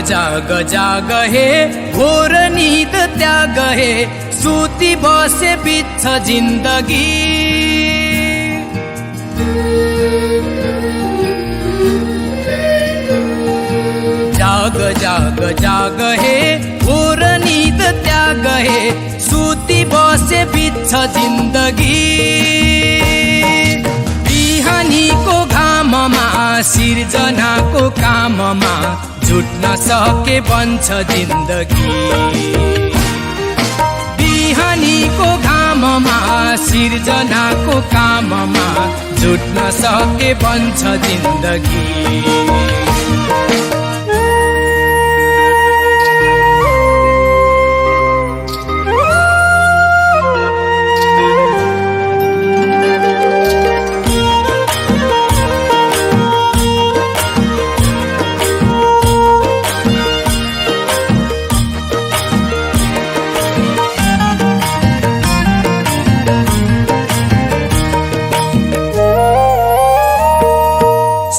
जाग जाग हे घोर निद त्याग हे सुती बसे बित्छ जिन्दगी जाग जाग जाग हे घोर निद त्याग हे सुती बसे बित्छ जिन्दगी बिहानीको घाममा सिर्जनाको काममा जुट्न सके बन्छ जिन्दगी बिहानीको घाममा सिर्जनाको काममा जुट्न सके बन्छ जिन्दगी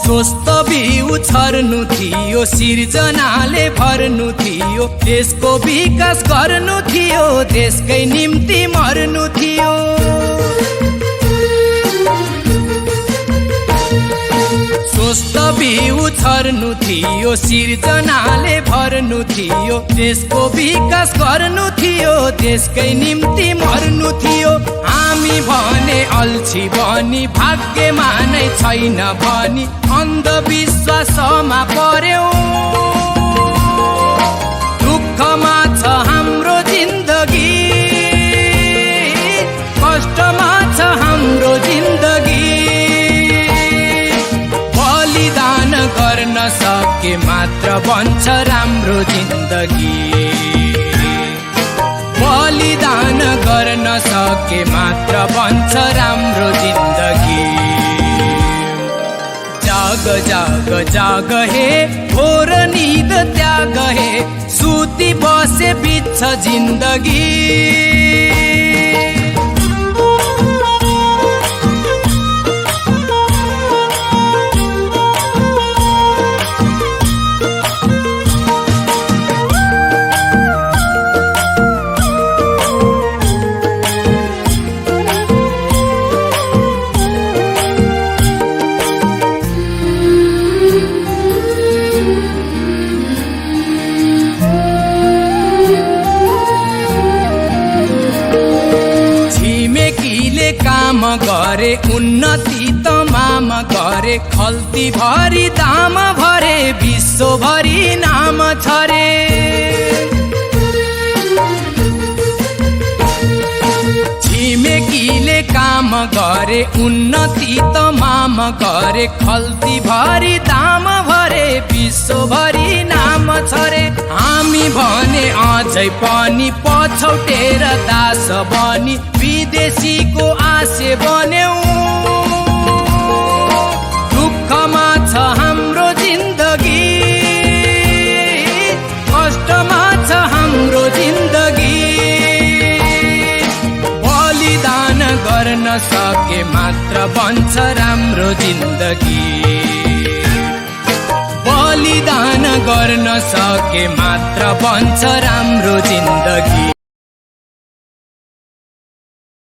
स्वस्थ बिउ छर्नु थियो सिर्जनाले भर्नु थियो देशको विकास गर्नु थियो देशकै निम्ति मर्नु थियो स्वस्थ बिउ छर्नु थियो सिर्जनाले भर्नु थियो देशको विकास गर्नु थियो देशकै निम्ति मर्नु थियो हामी भने अल्छी बनी भाग्यमा नै छैन भनी अन्धविश्वासमा पर्यौं दुःखमा छ हाम्रो जिन्दगी कष्टमा छ हाम्रो जिन्दगी बलिदान गर्न सके मात्र बन्छ राम्रो जिन्दगी बलिदान गर्न सके मात्र बन्छ राम्रो जिन्दगी जाग जाग जाग हे घोर निद त्याग हे सुती बसे बित्छ जिन्दगी काम गरे उन्नति तमाम गरे खल्ती भरी दाम भरे विश्वभरि नाम छरे छिमेकीले काम गरे उन्नति तमाम गरे खल्ती भरी दाम भरे विश्वभरि नाम छरे हामी भने अझै पनि पछौटेर दास बनी विदेशीको आशे बन्यौं दुःखमा छ हाम्रो जिन्दगी कष्टमा छ हाम्रो जिन्दगी बलिदान गर्न सके मात्र बन्छ राम्रो जिन्दगी बलिदान गर्न सके मात्र बन्छ राम्रो जिन्दगी